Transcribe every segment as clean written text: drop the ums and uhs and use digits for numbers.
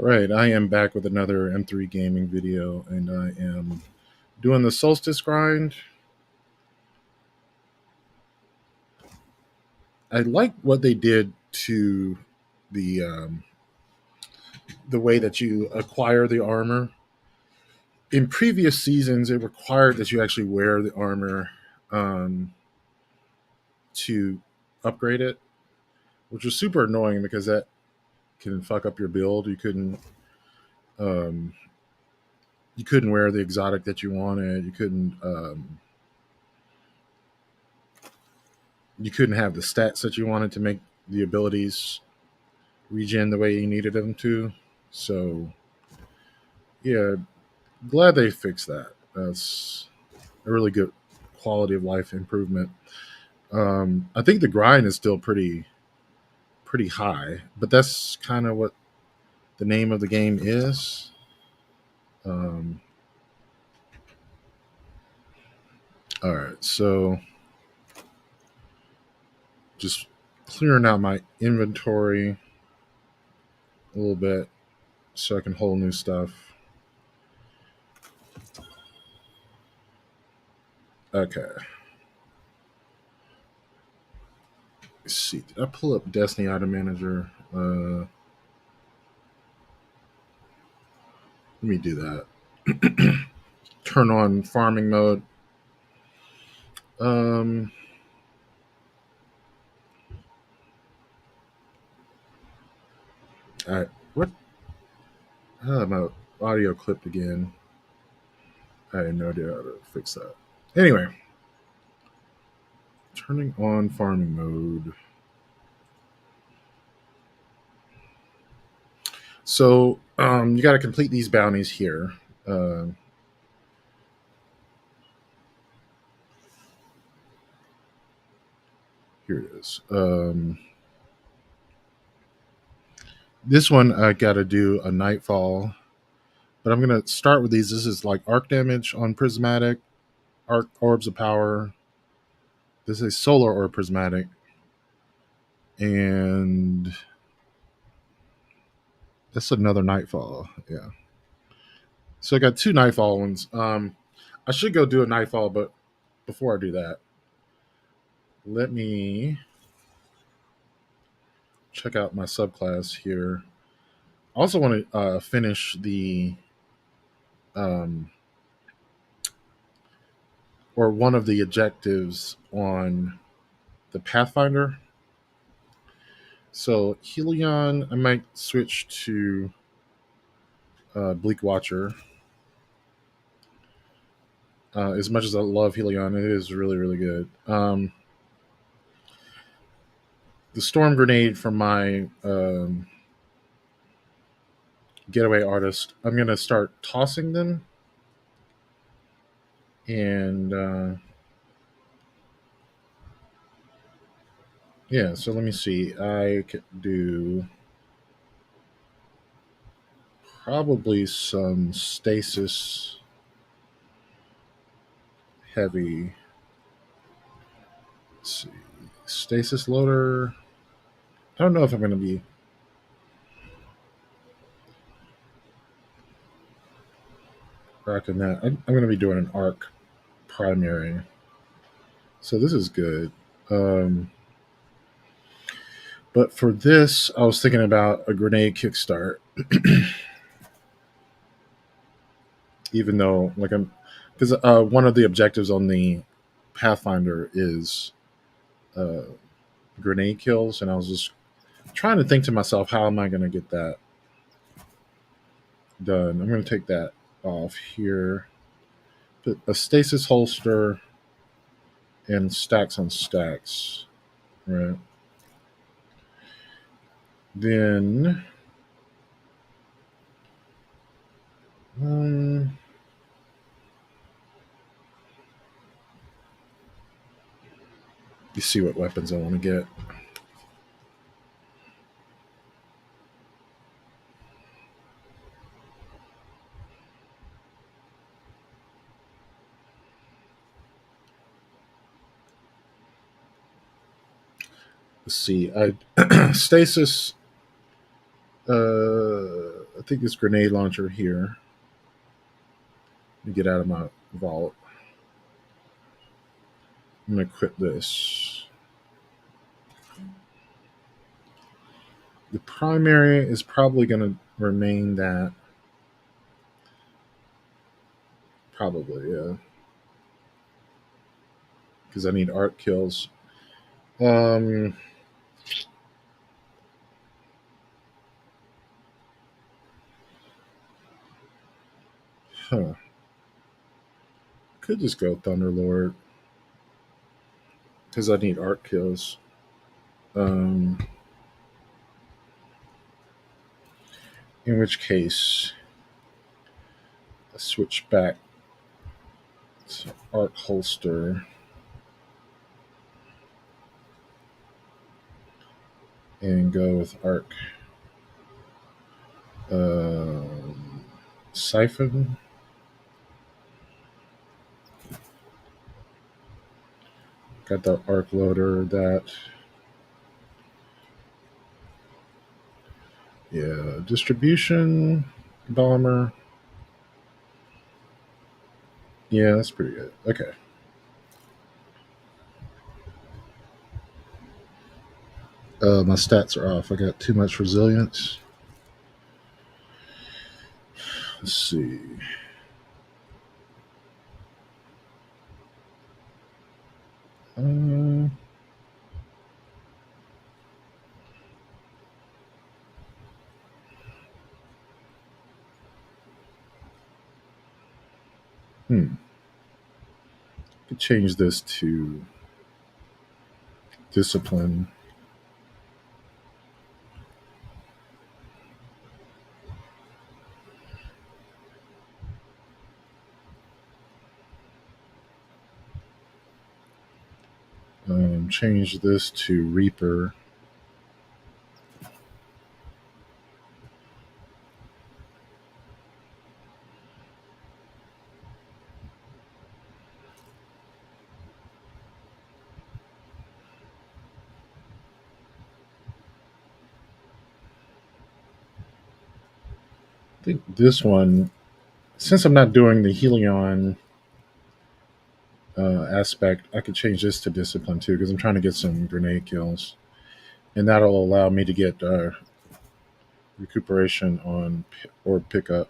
All right, I am back with another M3 gaming video, and I am doing the Solstice grind. I like what they did to the um, the way that you acquire the armor. In previous seasons, it required that you actually wear the armor um, to upgrade it, which was super annoying because that can fuck up your build. Um, you couldn't wear the exotic that you wanted. You couldn't have the stats that you wanted to make the abilities regen the way you needed them to. So yeah, glad they fixed that. That's a really good quality of life improvement. I think the grind is still pretty high, but that's kind of what the name of the game is. Um, all right, so just clearing out my inventory a little bit so I can hold new stuff. Okay. Let's see. Did I pull up Destiny Item Manager? Let me do that. Turn on farming mode. Um, all right. What? My audio clipped again. I had no idea how to fix that. Anyway, turning on farming mode. So you got to complete these bounties here. Here it is. This one I got to do a nightfall, but I'm gonna start with these. This is like arc damage on prismatic, arc orbs of power. This is solar or prismatic, and that's another nightfall. Yeah. So I got two nightfall ones. I should go do a nightfall, but before I do that, let me check out my subclass here. I also want to finish the um, or one of the objectives on the Pathfinder. So Helion, I might switch to Bleak Watcher. As much as I love Helion, it is really really good. The Storm Grenade from my Getaway Artist, I'm gonna start tossing them, and yeah. So let me see. I could do probably some stasis heavy. Let's see. Stasis loader. I don't know if I'm going to be rocking that. I'm going to be doing an arc primary. So this is good. But for this, I was thinking about a grenade kickstart. Even though, like, because one of the objectives on the Pathfinder is uh, grenade kills, and I was just trying to think to myself, how am I going to get that done? I'm going to take that off here. Put a stasis holster and stacks on stacks, right? Then, um, you see what weapons I want to get. Let's see. I stasis. I think take this grenade launcher here. Let me get out of my vault. I'm going to equip this. The primary is probably going to remain that. Probably, yeah. Because I need art kills. Huh. Could just go Thunderlord. Because I need art kills. In which case, I switch back to art holster. And go with arc. Siphon. Got the arc loader. That. Yeah. Distribution. Bomber. Yeah, that's pretty good. Okay. My stats are off. I got too much resilience. Let's see. Uh, could change this to discipline. Change this to Reaper. I think this one, since I'm not doing the Helion aspect, I could change this to discipline too because I'm trying to get some grenade kills, and that'll allow me to get recuperation on or pickup.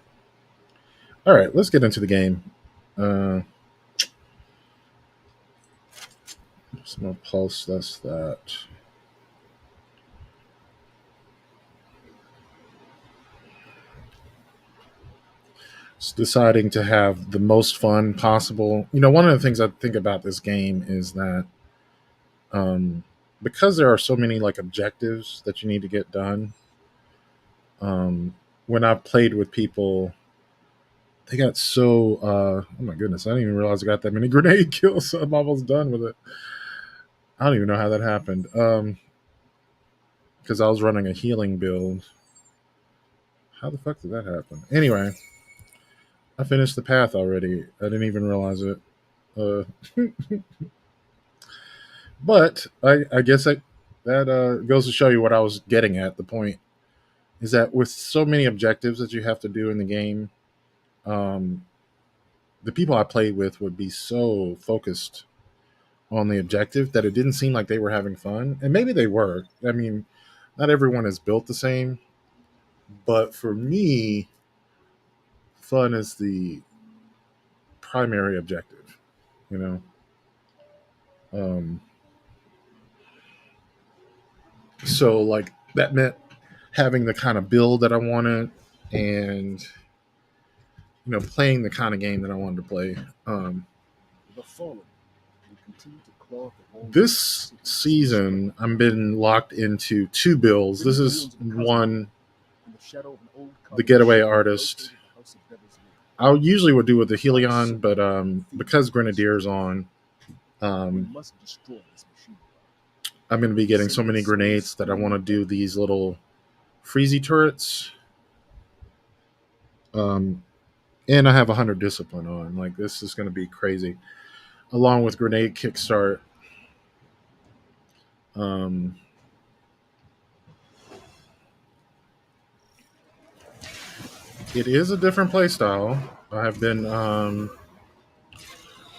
All right, let's get into the game. Small pulse. That's that. It's deciding to have the most fun possible. One of the things I think about this game is that because there are so many like objectives that you need to get done. When I've played with people, they got so oh my goodness, I didn't even realize I got that many grenade kills. I'm almost done with it. I don't even know how that happened. Because I was running a healing build. How the fuck did that happen? Anyway, I finished the path already. I didn't even realize it. Uh, but I guess that goes to show you what I was getting at. The point is that with so many objectives that you have to do in the game, um, the people I played with would be so focused on the objective that it didn't seem like they were having fun. And maybe they were. I mean, not everyone is built the same. But for me, fun is the primary objective, you know? Um, so, like, that meant having the kind of build that I wanted and, playing the kind of game that I wanted to play. This season, I've been locked into two builds. This is one, the Getaway Artist. I usually would do with the Helion, but because Grenadier's on, I'm going to be getting so many grenades that I want to do these little freezy turrets. And I have 100 discipline on. Like, this is going to be crazy. Along with grenade kickstart. Um, It is a different playstyle. I've been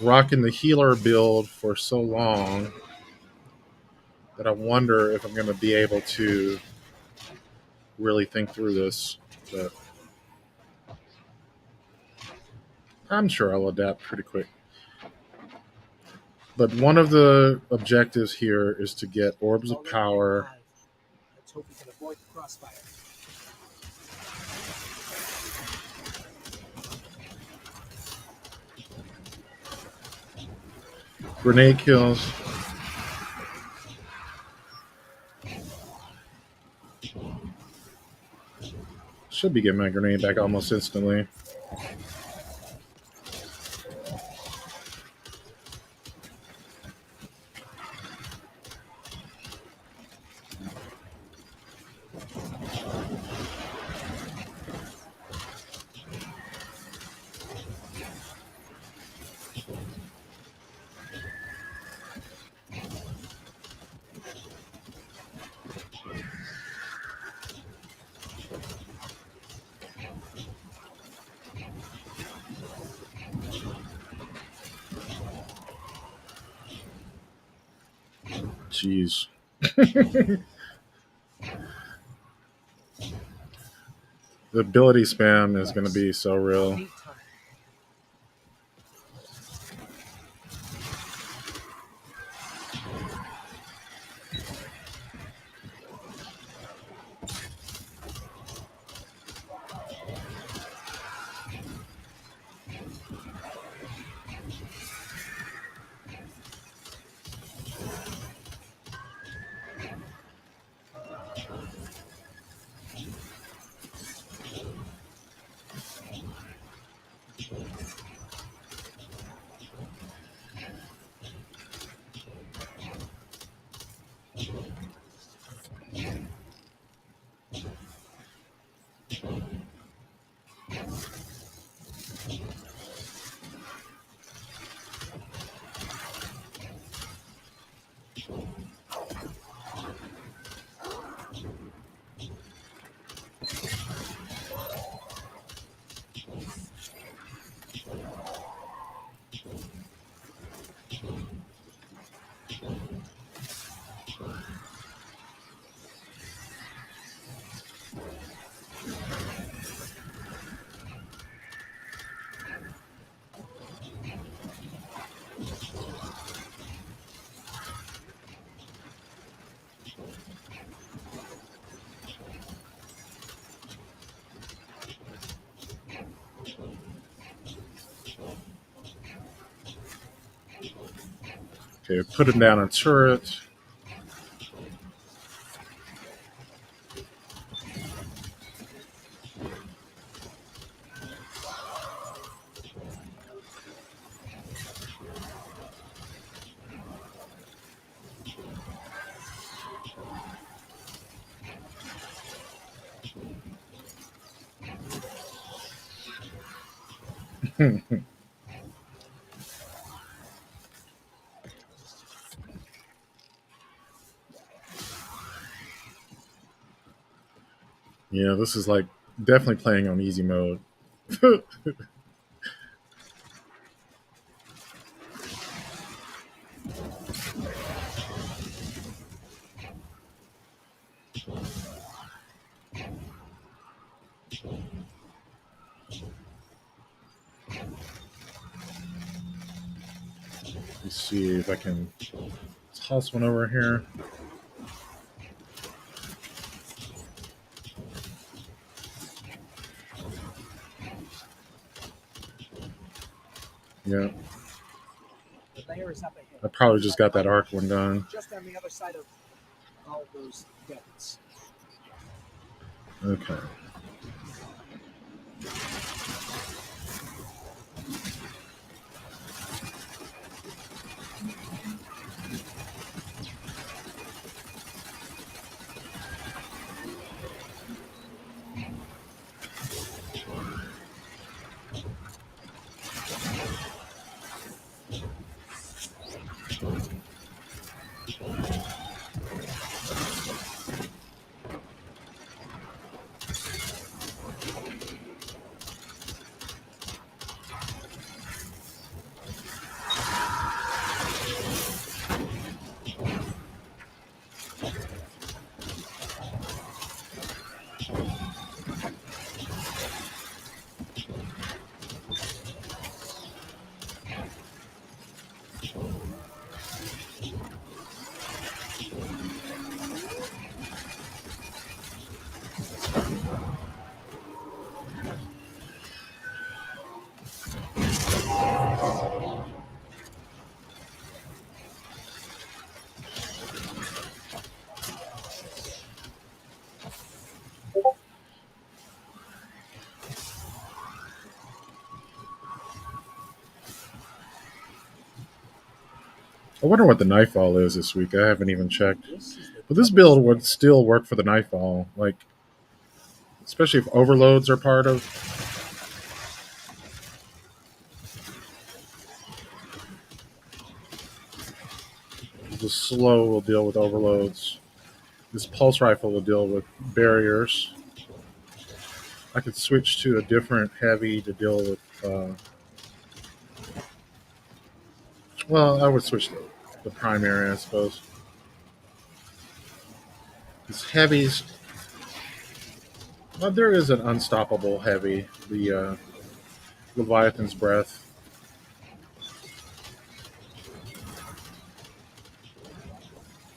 rocking the healer build for so long that I wonder if I'm going to be able to really think through this. But I'm sure I'll adapt pretty quick. But one of the objectives here is to get orbs of power. Let's hope we can avoid the crossfire. Grenade kills. Should be getting my grenade back almost instantly. Jeez. The ability spam is going to be so real. Okay, putting down a turret. Yeah, this is like definitely playing on easy mode. Let's see if I can toss one over here. Yeah. I probably just got that arc one done. Just on the other side of all those vents. Okay. I wonder what the nightfall is this week. I haven't even checked. This is the But this double build would strike. still work for the nightfall, like especially if overloads are part of. The slow will deal with overloads. This pulse rifle will deal with barriers. I could switch to a different heavy to deal with. Well, I would switch to the primary, I suppose. These heavies. Well, there is an unstoppable heavy, the Leviathan's Breath.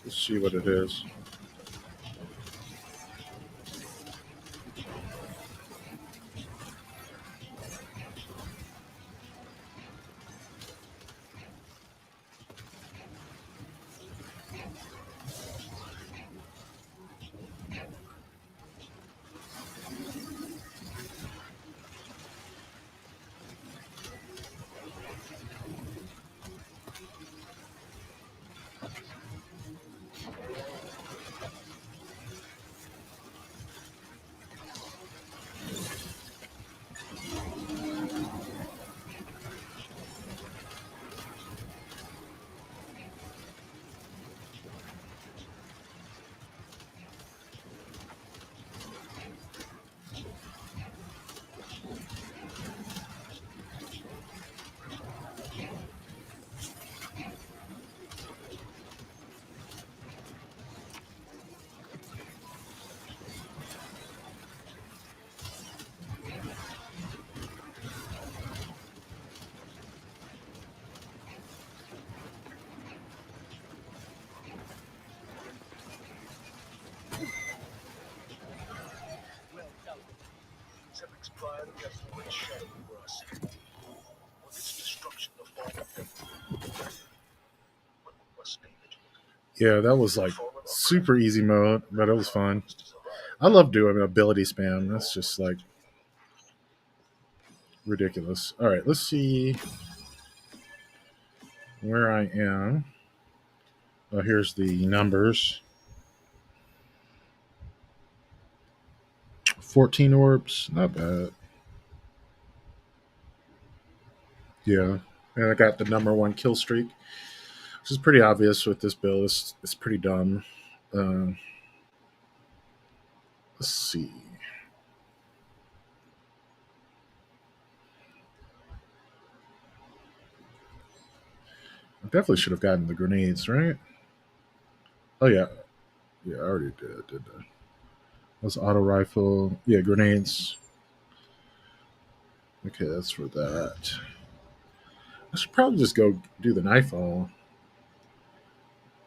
Let's see what it is. Well done. Sepic's pride casts a great shadow over us. On its destruction, the fall of them. But we must stay vigilant. Yeah, that was like Fallen or super easy mode, but it was our fun. host is alive. I love doing ability spam. That's just like ridiculous. All right, let's see where I am. Oh, here's the numbers. 14 orbs, not bad. Yeah, and I got the number one kill streak, which is pretty obvious with this build. It's pretty dumb. Uh, let's see. I definitely should have gotten the grenades, right? Oh yeah, yeah, I already did that. That's auto rifle. Yeah, grenades. Okay, that's for that. I should probably just go do the nightfall,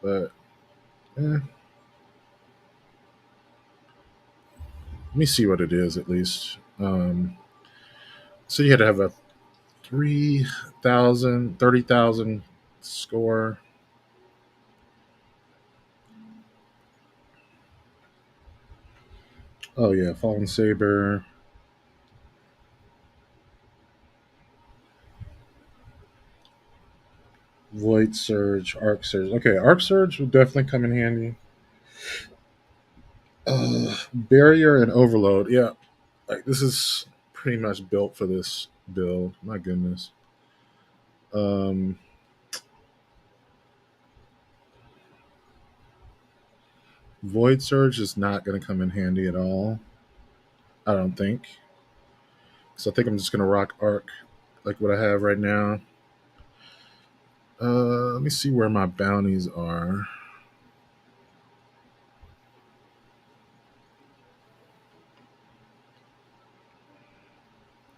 but let me see what it is at least. So you had to have a 3,000, 30,000 score. Oh yeah, Fallen Saber, Void Surge, Arc Surge. Okay, Arc Surge would definitely come in handy. Barrier and Overload. Yeah, like this is pretty much built for this build. My goodness. Um, Void Surge is not going to come in handy at all. I don't think. So I think I'm just going to rock Arc like what I have right now. Let me see where my bounties are.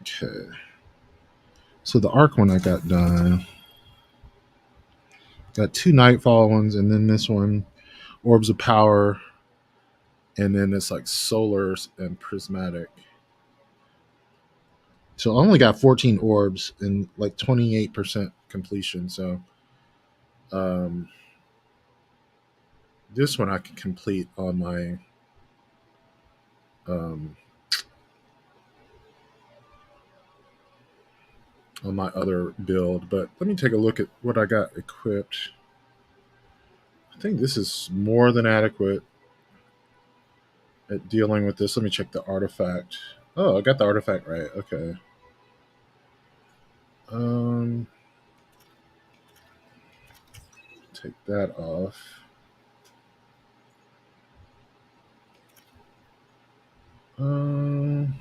Okay. So the Arc one I got done. Got two Nightfall ones, and then this one, Orbs of Power, and then it's like Solar and Prismatic. So I only got 14 orbs and like 28% completion. So um, this one I can complete um, on my other build. But let me take a look at what I got equipped. think this is more than adequate at dealing with this. Let me check the artifact. Oh, I got the artifact right. Okay. Um, take that off. Um,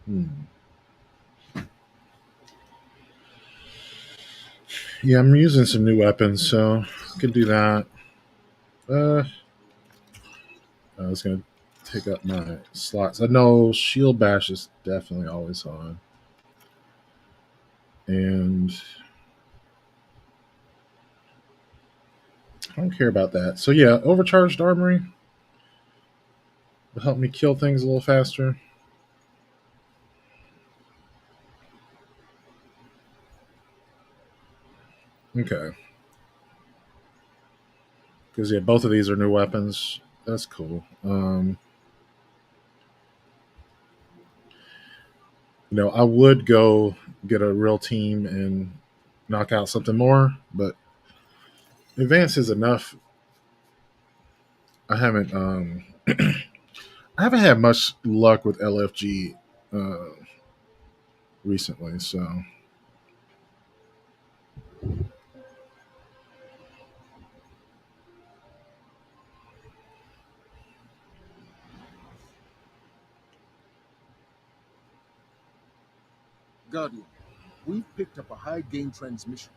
hmm. Yeah, I'm using some new weapons, so I can do that. Uh, I was gonna take up my slots. I know shield bash is definitely always on, and I don't care about that. So yeah, overcharged armory will help me kill things a little faster. Okay, because yeah, both of these are new weapons. That's cool. I would go get a real team and knock out something more, but advance is enough. I haven't I haven't had much luck with LFG recently, so Guardian, we've picked up a high gain transmission.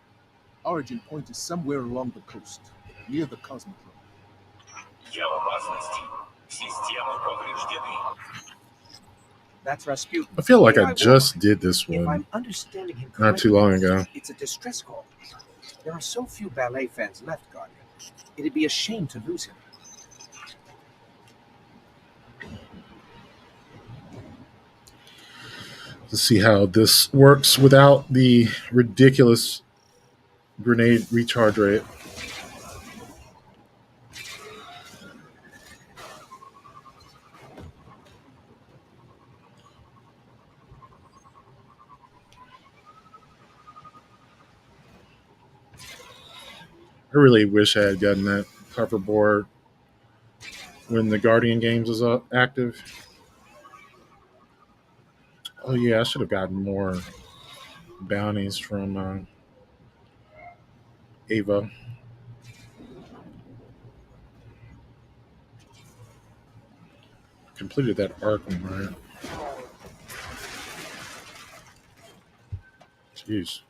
Origin point is somewhere along the coast, near the Cosmodrome. Я в опасности. Системы повреждены. That's Rasputin. I feel like AI I just warlord. did this If one I'm understanding him not too correctly, long ago. it's a distress call. There are so few ballet fans left, Guardian. It'd be a shame to lose him. To see how this works without the ridiculous grenade recharge rate. I really wish I had gotten that copper board when the Guardian games was active. Oh yeah, I should have gotten more bounties from Ava. Completed that arc one, right? Jeez.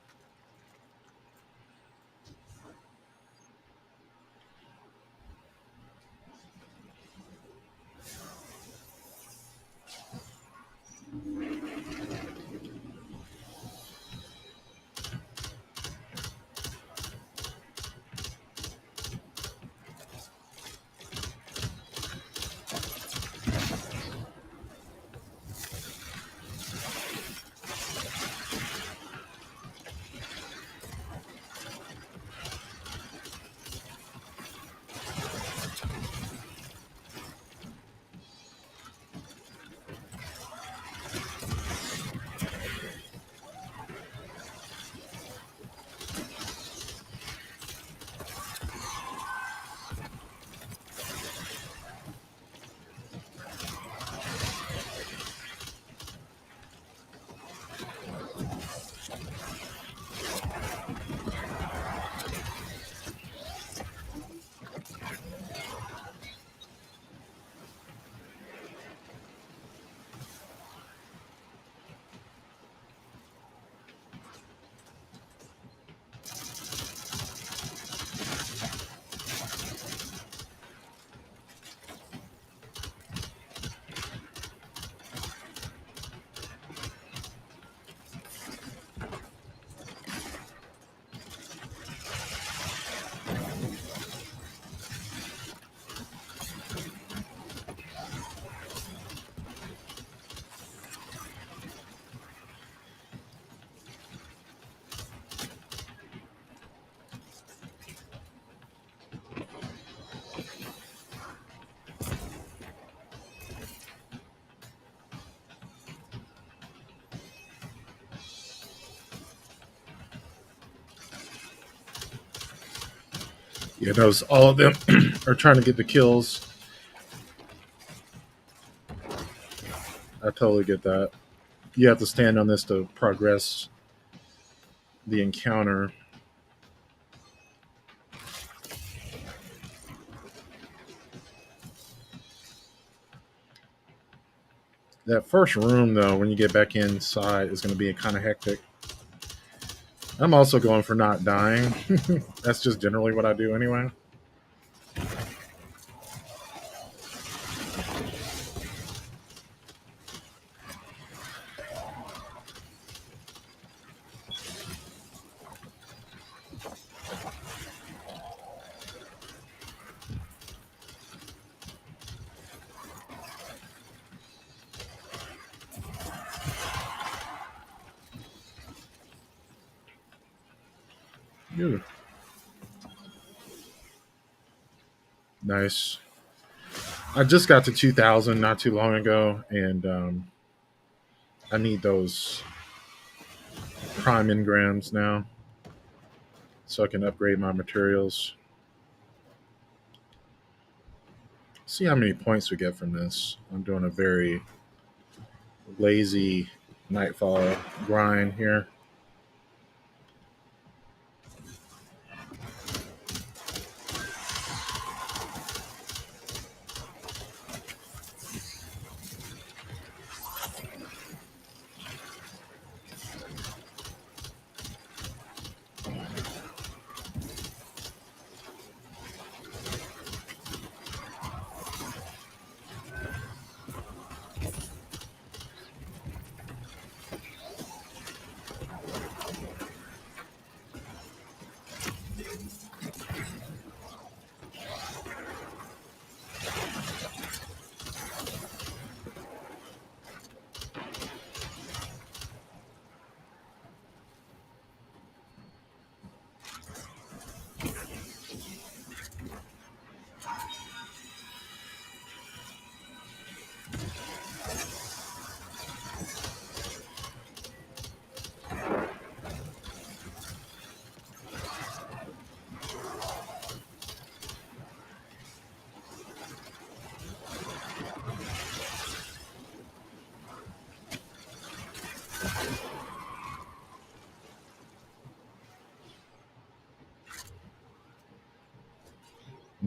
Yeah, notice all of them are trying to get the kills. I totally get that. You have to stand on this to progress the encounter. That first room, though, when you get back inside, is going to be kind of hectic. I'm also going for not dying. That's just generally what I do anyway. Ew. Nice. I just got to 2,000 not too long ago, and I need those prime engrams now so I can upgrade my materials. See how many points we get from this. I'm doing a very lazy nightfall grind here.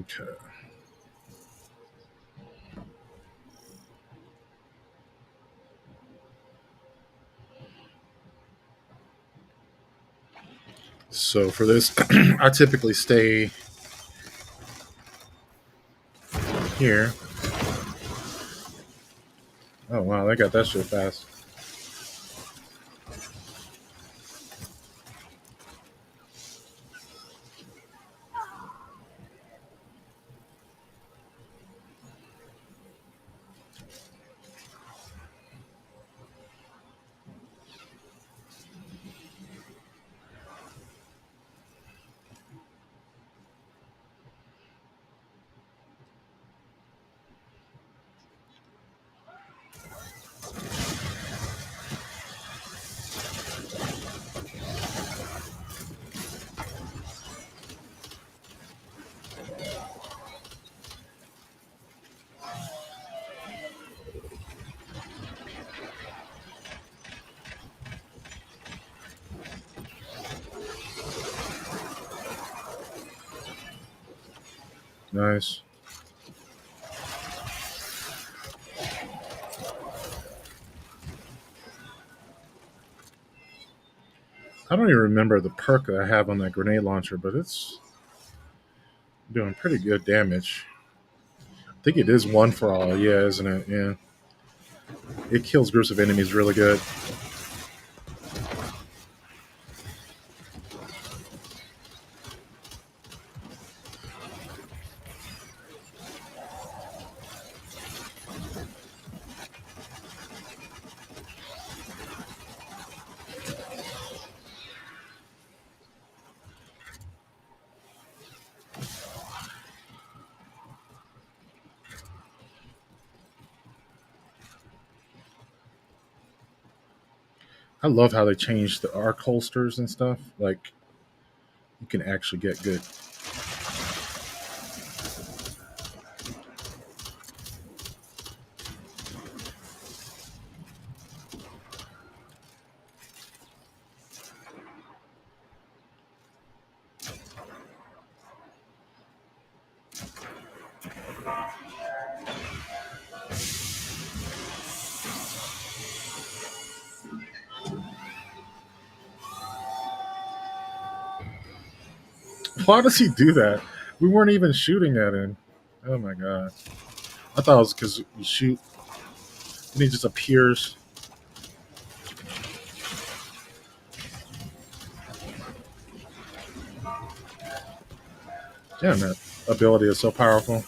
Okay. So for this, I typically stay here. Oh wow, they got that shit fast. Nice. I don't even remember the perk that I have on that grenade launcher, but it's doing pretty good damage. I think it is one for all, yeah, isn't it? Yeah. It kills groups of enemies really good. I love how they changed the arc holsters and stuff. Like, you can actually get good Why does he do that? We weren't even shooting at him. Oh my god! I thought it was because you shoot and he just appears. Damn, that ability is so powerful.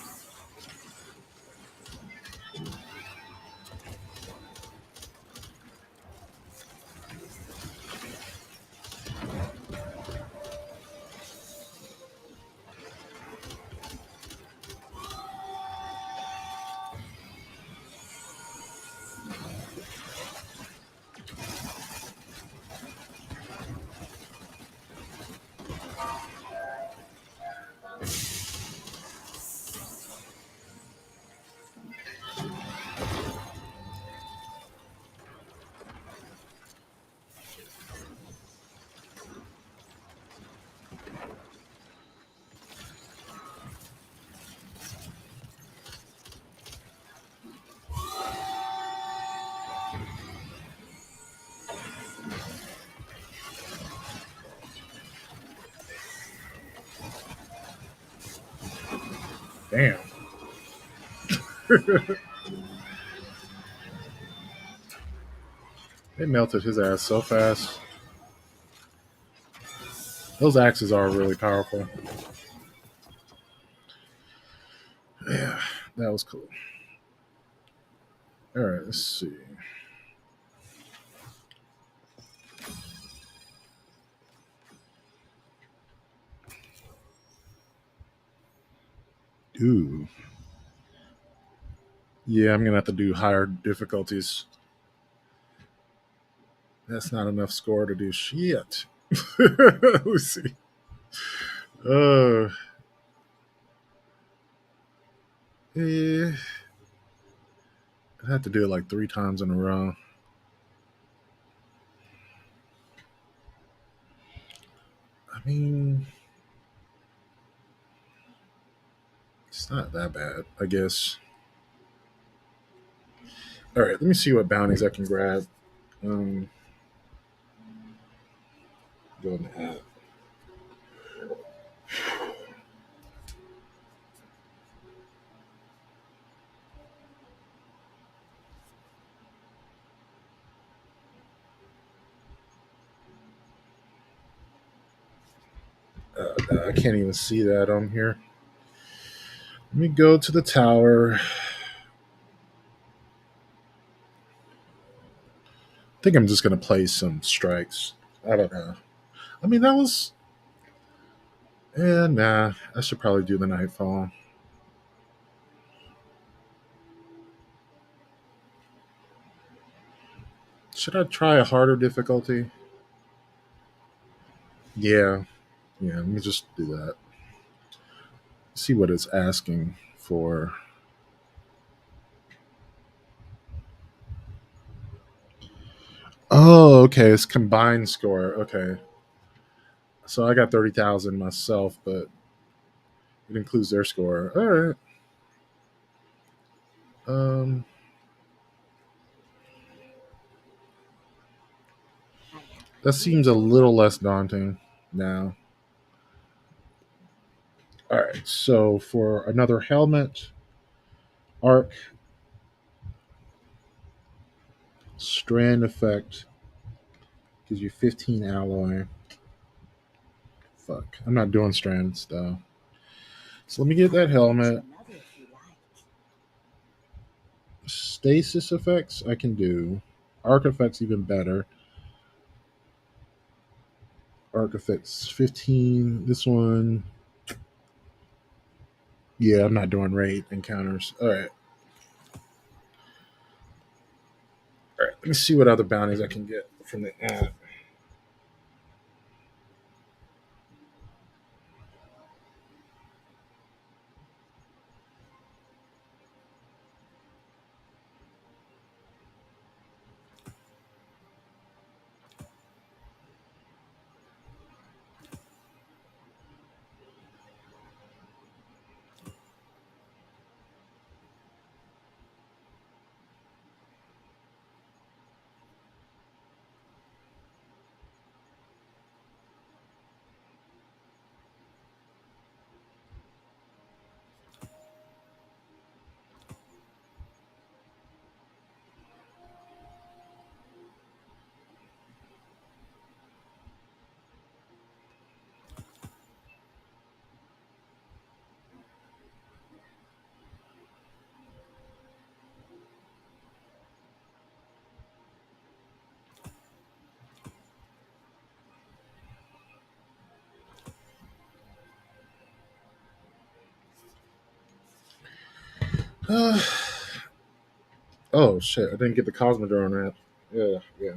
Damn. They melted his ass so fast. Those axes are really powerful. Yeah, that was cool. All right, let's see. Ooh. Yeah, I'm gonna have to do higher difficulties. That's not enough score to do shit. Let's see. Uh, yeah, I have to do it like 3 times in a row. I mean, it's not that bad, I guess. All right, let me see what bounties I can grab. Um, Go in the app. I can't even see that on here. Let me go to the tower. I think I'm just gonna play some strikes. I don't know. I mean, that was. Nah. I should probably do the nightfall. Should I try a harder difficulty? Yeah. Yeah. Let me just do that. See what it's asking for. Oh, okay. It's combined score. Okay. So I got 30,000 myself, but it includes their score. All right. Um, that seems a little less daunting now. All right. So for another helmet, arc, strand effect gives you 15 alloy. Fuck. I'm not doing strands though. So let me get that helmet. Stasis effects I can do. Arc effects even better. Arc effects 15. This one. Yeah, I'm not doing raid encounters. All right. All right. Let me see what other bounties I can get from the app. Uh, oh shit! I didn't get the Cosmodrome app. Yeah, yeah.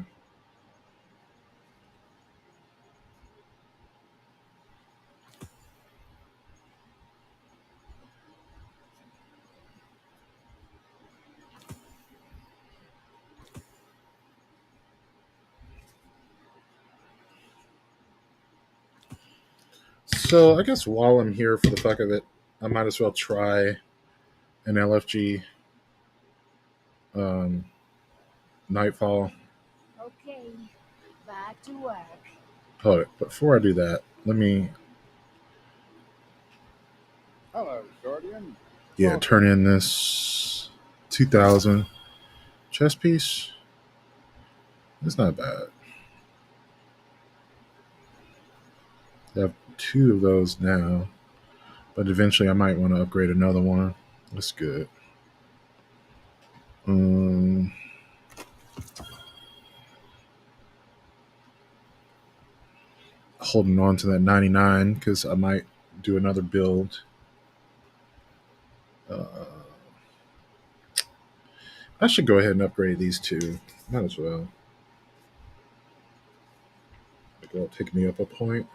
So I guess while I'm here for the fuck of it, I might as well try an LFG um, Nightfall. Okay, back to work. Hold it. Before I do that, let me Hello, Guardian. turn in this 2000 chess piece. It's not bad. I have two of those now, but eventually I might want to upgrade another one. That's good. Um, Holding on to that 99 because I might do another build. Uh, I should go ahead and upgrade these two. Might as well. It'll take me up a point.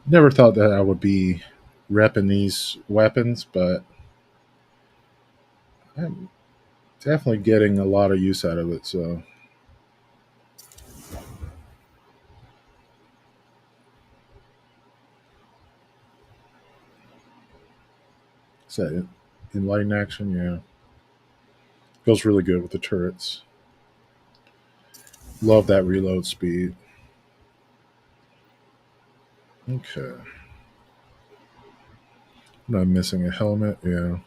Never thought that I would be repping these weapons, but I'm definitely getting a lot of use out of it. So, is that it? Enlighten action? Yeah. Feels really good with the turrets. Love that reload speed. Okay. I'm not missing a helmet. Yeah.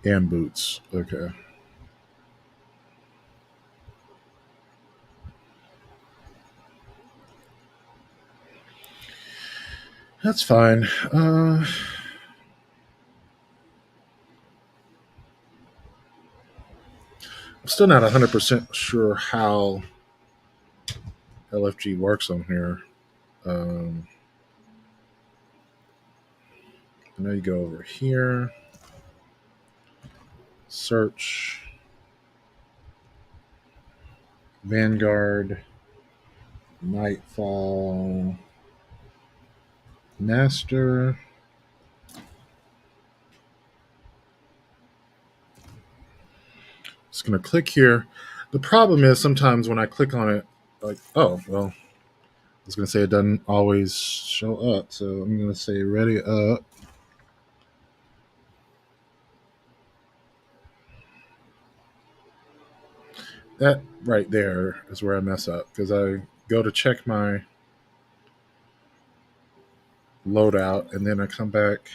And boots. Okay. That's fine. I'm still not 100% sure how LFG works on here. Um, I know you go over here, search, Vanguard, Nightfall, Master. Just going to click here. The problem is sometimes when I click on it, like, oh, well, I was going to say it doesn't always show up. So I'm going to say ready up. That right there is where I mess up because I go to check my loadout and then I come back.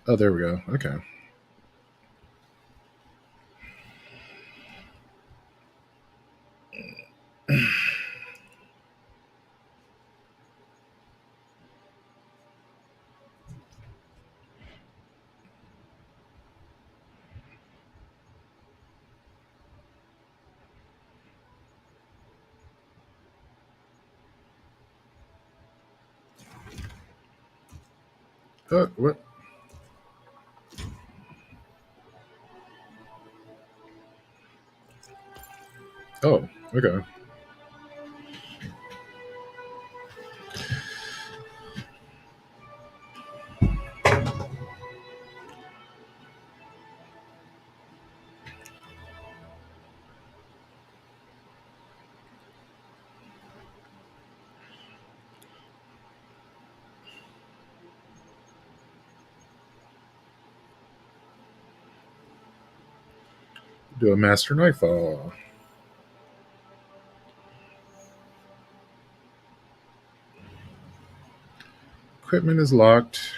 Oh, there we go. Okay. What? Oh, okay. Do a Master Nightfall. Equipment is locked.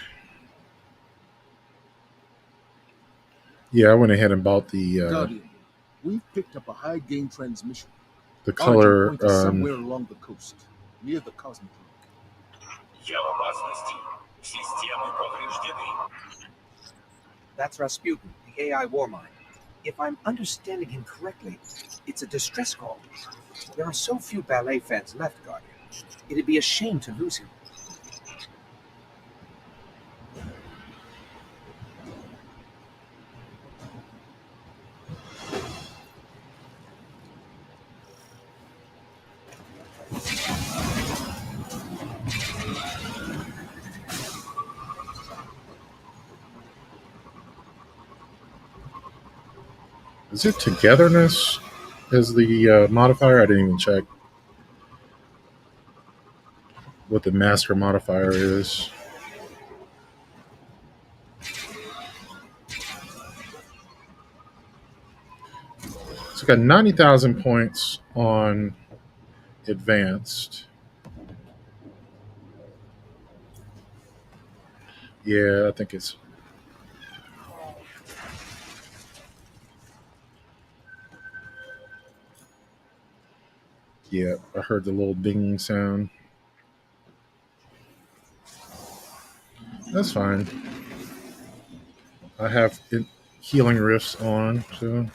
Yeah, I went ahead and bought Guardian, we've picked up a high gain transmission. the Origin color. point is somewhere along the coast, near the cosmic link. Я в опасности. Системы повреждены. That's Rasputin, the AI warmind. If I'm understanding him correctly, it's a distress call. There are so few ballet fans left, Guardian. It'd be a shame to lose him. Is it togetherness as the modifier? I didn't even check what the master modifier is. So I got 90,000 points on advanced. Yeah, I think it's. Yeah, I heard the little ding sound. That's fine. I have healing rifts on, so.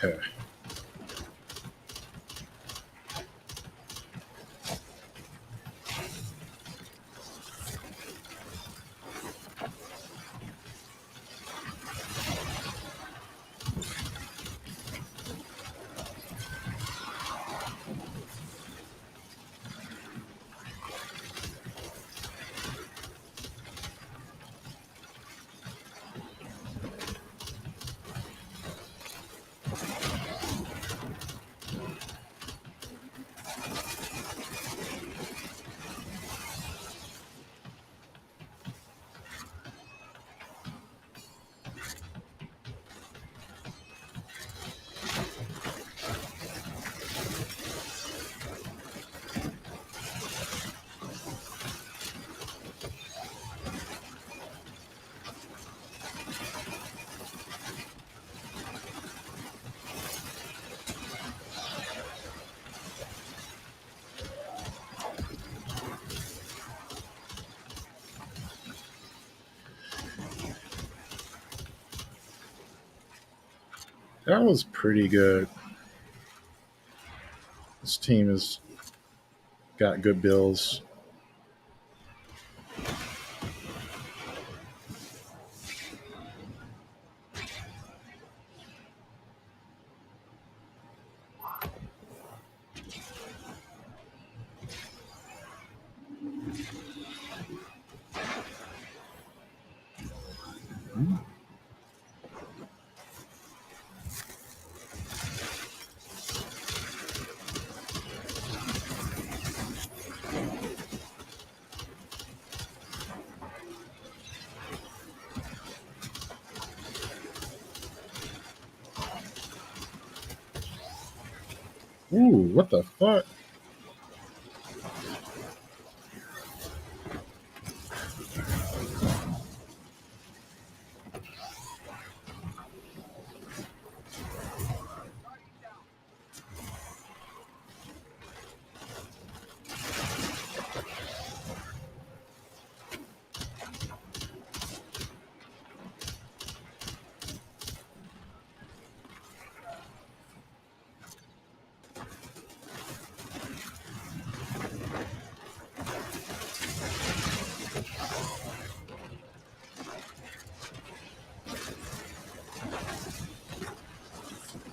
Okay. That was pretty good. This team has got good bills. Ooh, what the fuck?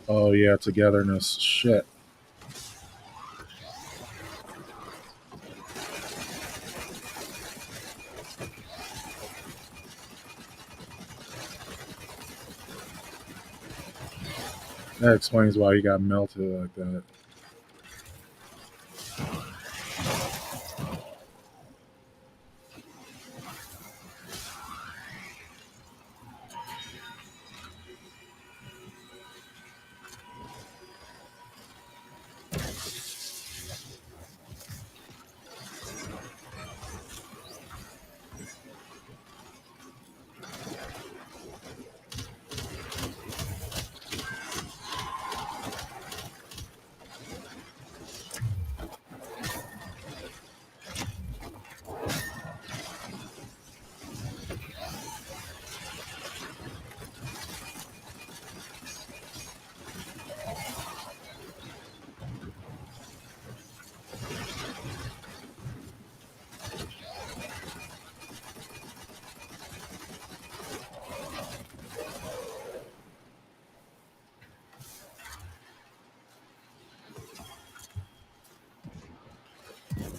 Oh yeah, togetherness. Shit. That explains why he got melted like that.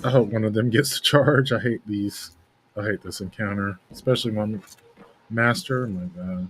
I hope one of them gets the charge. I hate these. I hate this encounter, especially one master. My God.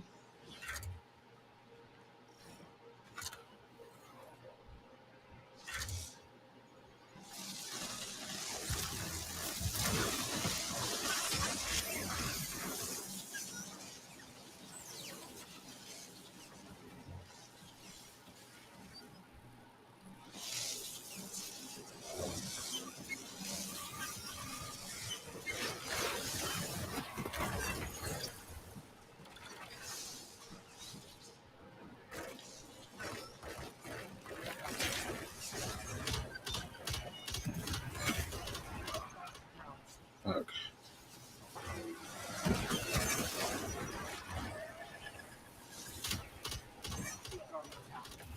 Fuck.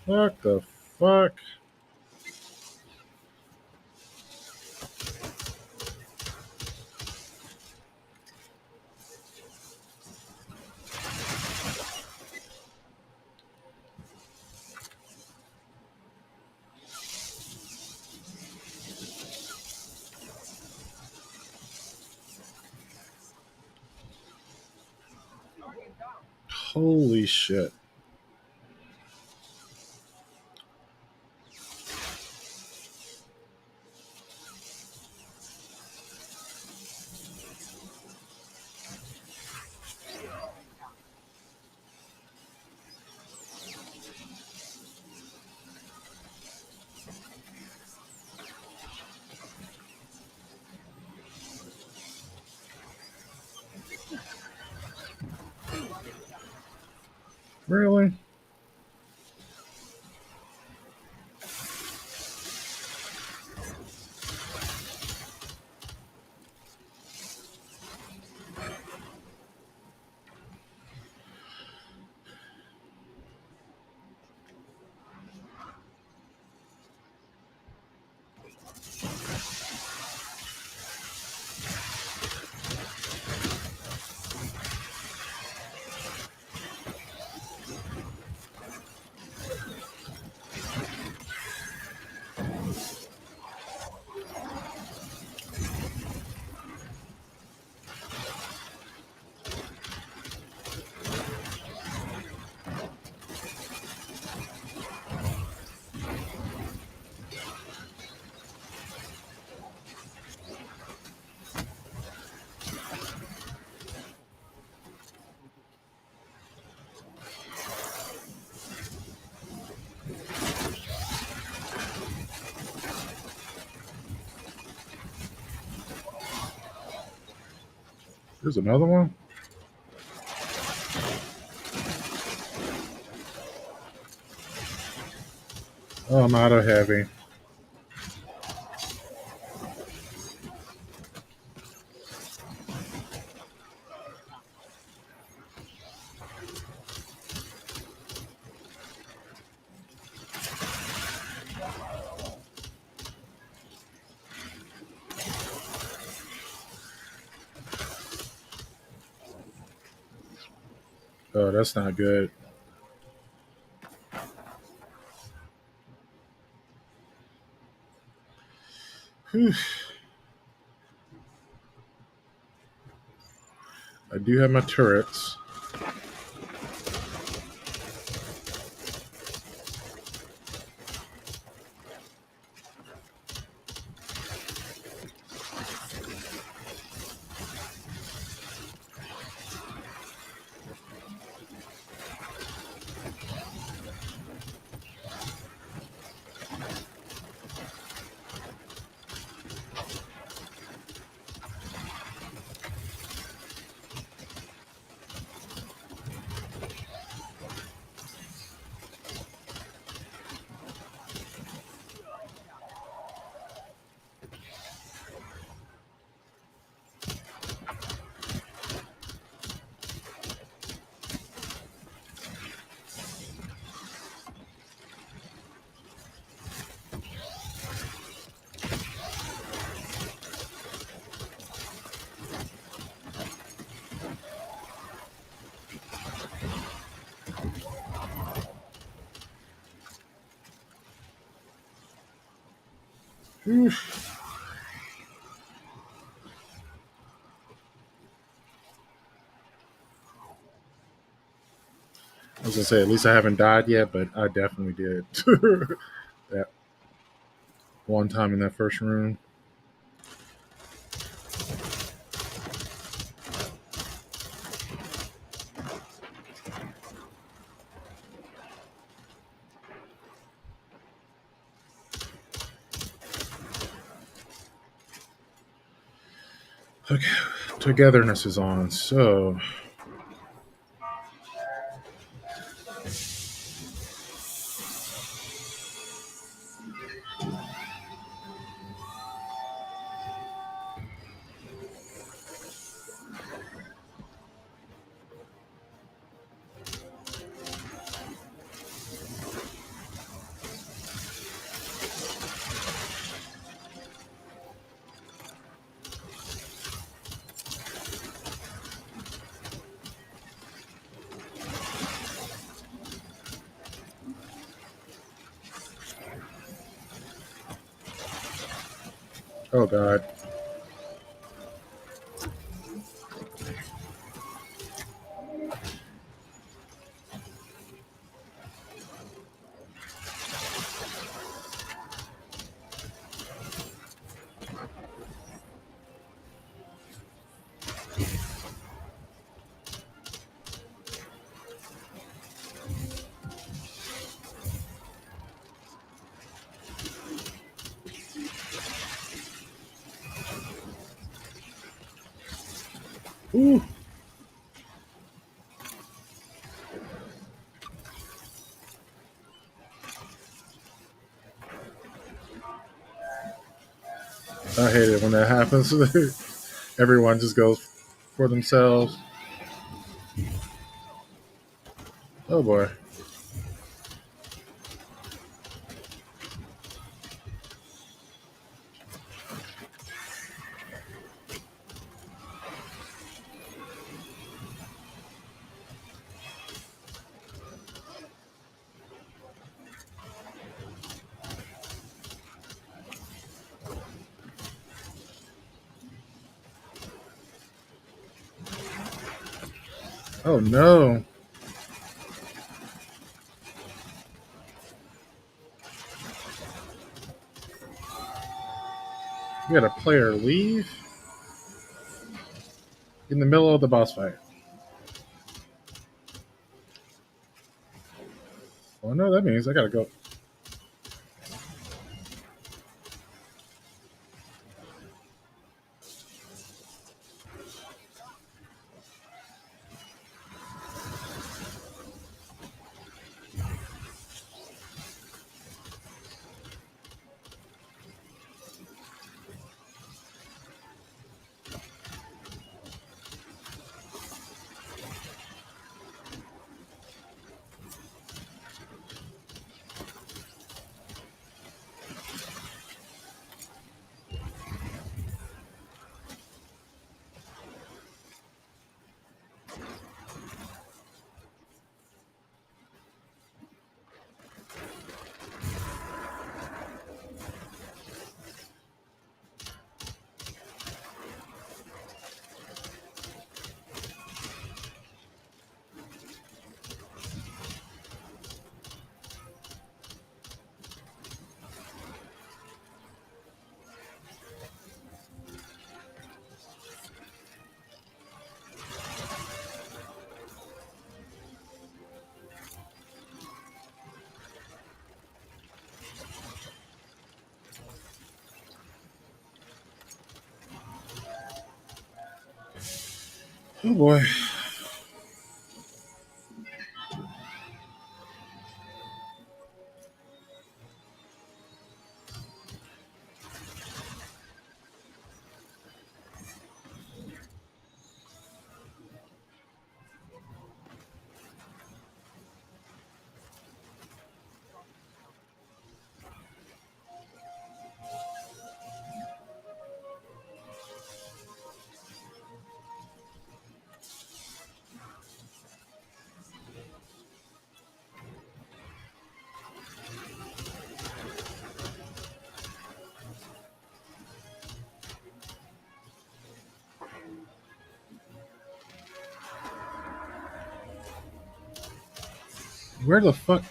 What the fuck? Holy shit. Really? There's another one? Oh, I'm out of heavy. Oh, that's not good. Whew. I do have my turrets. Whew. I was gonna say at least I haven't died yet, but I definitely did. That one time in that first room. Okay, togetherness is on. So oh god. Ooh. I hate it when that happens. Everyone just goes for themselves. Oh boy. Oh no. We had a player leave in the middle of the boss fight. Well, no, that means I gotta go. Oh boy. Where the fuck?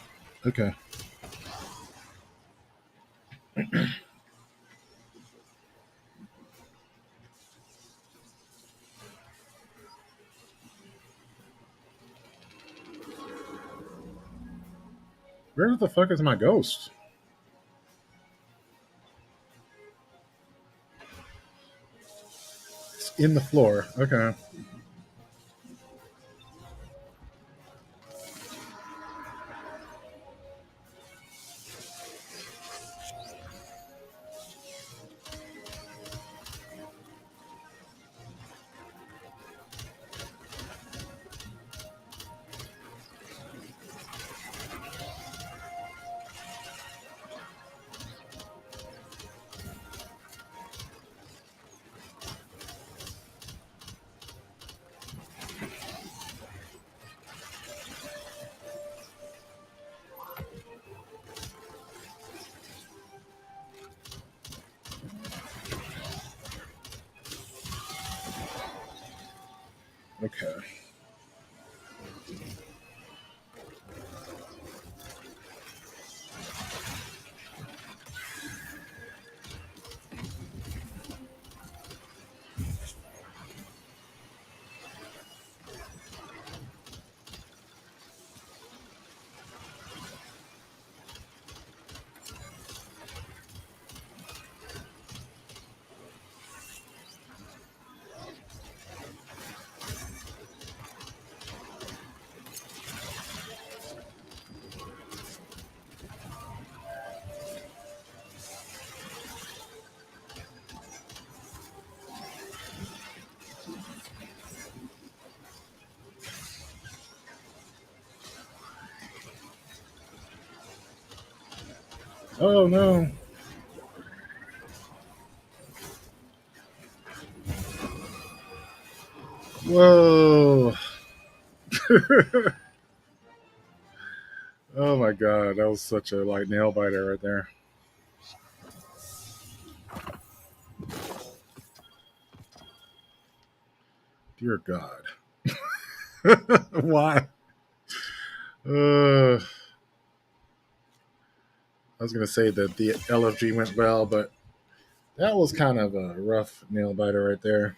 Okay. Where the fuck is my ghost? It's in the floor. Okay. Okay. Oh no. Whoa. Oh my god, that was such a like nail biter right there. Dear God. Why? I was gonna say that the LFG went well, but that was kind of a rough nail biter right there.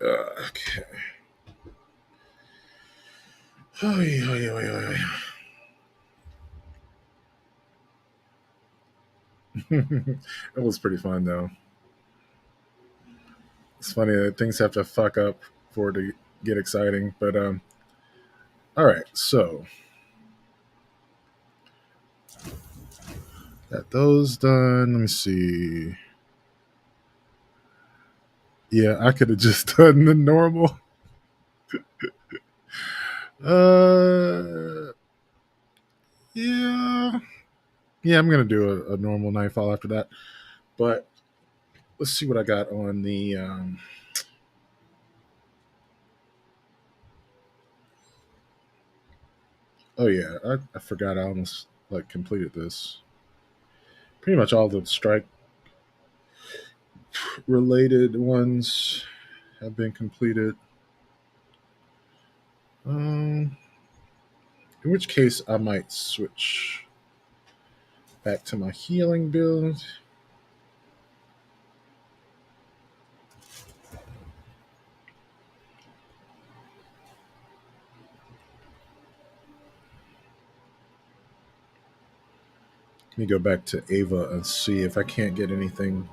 Okay. Oy, oy, oy, oy. It was pretty fun though. It's funny that things have to fuck up for it to get exciting. But all right, so got those done. Let me see. Yeah, I could have just done the normal. Uh, yeah, yeah. I'm gonna do a normal nightfall after that. But let's see what I got on the. Oh yeah, I forgot. I almost like completed this. Pretty much all the strike related ones have been completed. Um, in which case, I might switch back to my healing build. Let me go back to Ava and see if I can't get anything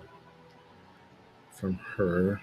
from her.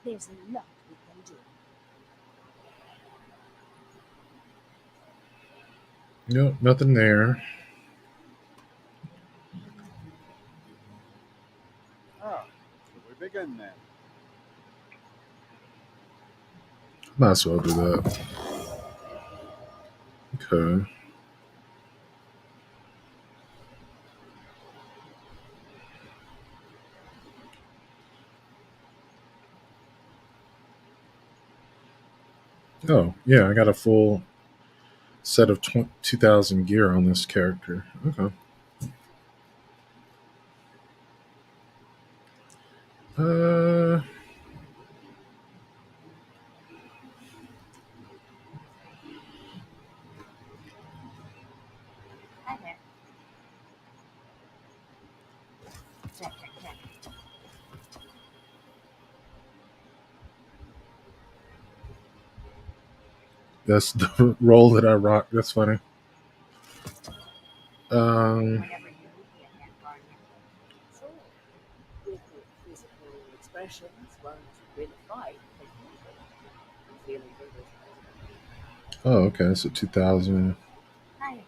There's a lot we can do. Nope, nothing there. Ah, shall we begin then? Might as well do that. Okay. Oh, yeah, I got a full set of 2,000 gear on this character. Okay. Uh, Okay. Check, check, check. that's the role that I rock. That's funny. Whenever you get that part. So, with your physical expressions, won't really fight, but you feeling good. Oh, okay. So 2,000. Hi again.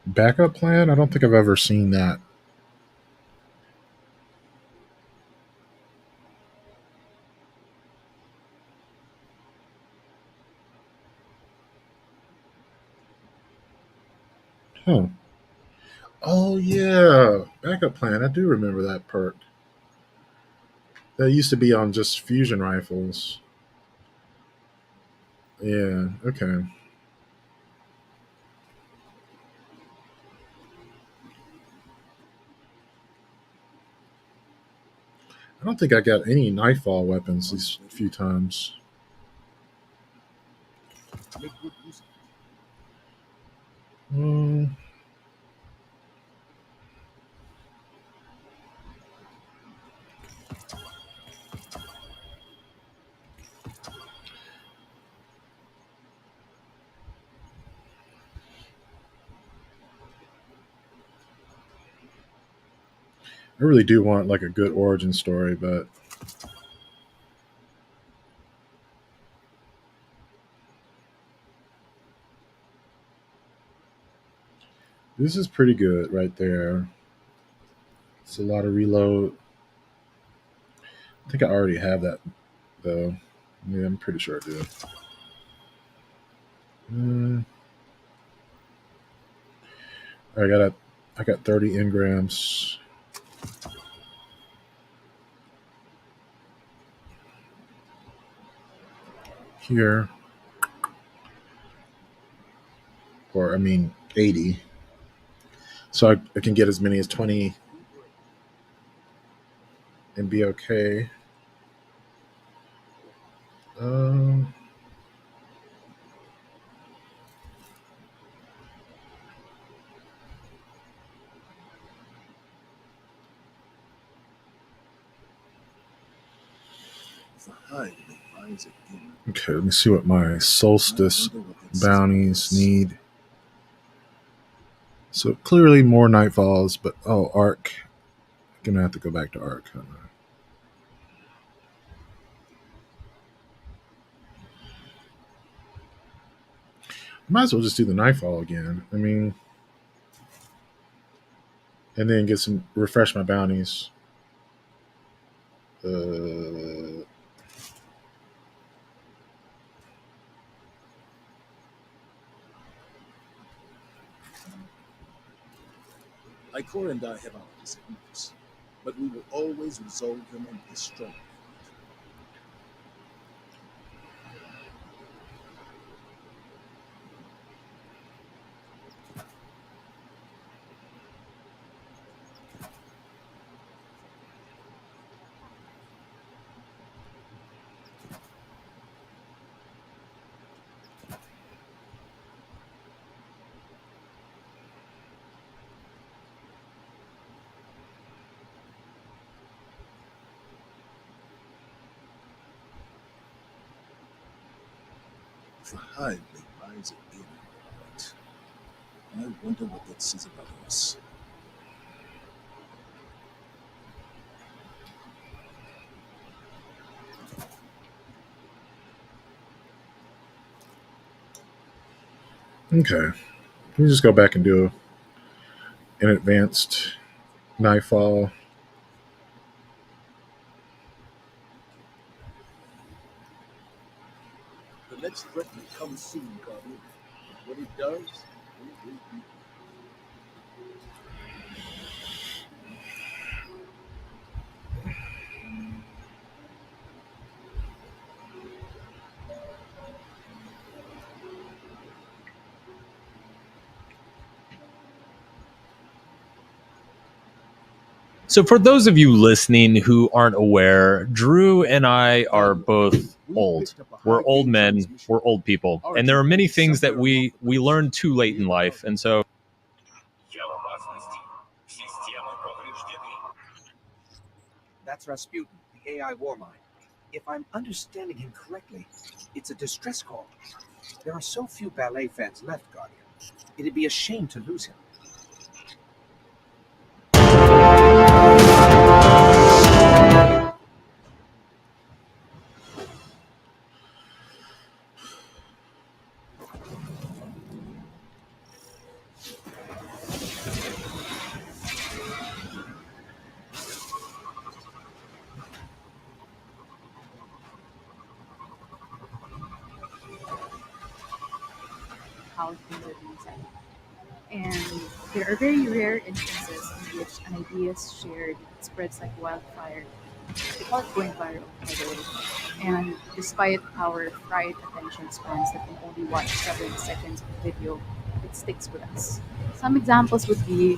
Backup plan? I don't think I've ever seen that. Huh. Oh, yeah. Backup plan. I do remember that perk. That used to be on just fusion rifles. Yeah, okay. I don't think I got any nightfall weapons these few times. Make good use of Mm, I really do want like a good origin story, but this is pretty good right there. It's a lot of reload. I think I already have that though. Yeah, I'm pretty sure I do. Mm, I got 30 engrams here, or I mean 80. So I can get as many as 20 and be okay. Um, okay, let me see what my Solstice bounties need. So clearly more nightfalls, but oh, Arc. Gonna have to go back to Arc. Might as well just do the Nightfall again. I mean, and then get some refresh my bounties. Uh, Ikora and I have our disagreements, but we will always resolve them and be strong. The hive may rise again, but I wonder what that says about us. okay, let me just go back and do an advanced Nightfall. The next threat will come soon, Guardian. When it does, we will be. So, for those of you listening who aren't aware, Drew and I are both old. We're old men, we're old people, and there are many things that we learned too late in life. And so, Я в опасности. Системы повреждены. That's Rasputin, the AI war mind. If I'm understanding him correctly, it's a distress call. There are so few ballet fans left, Guardian. It'd be a shame to lose him. How things are being said. And there are very rare instances in which an idea is shared, spreads like wildfire. They call it going viral, by the way. And despite our fried attention spans that can only watch 7 seconds of video, it sticks with us. Some examples would be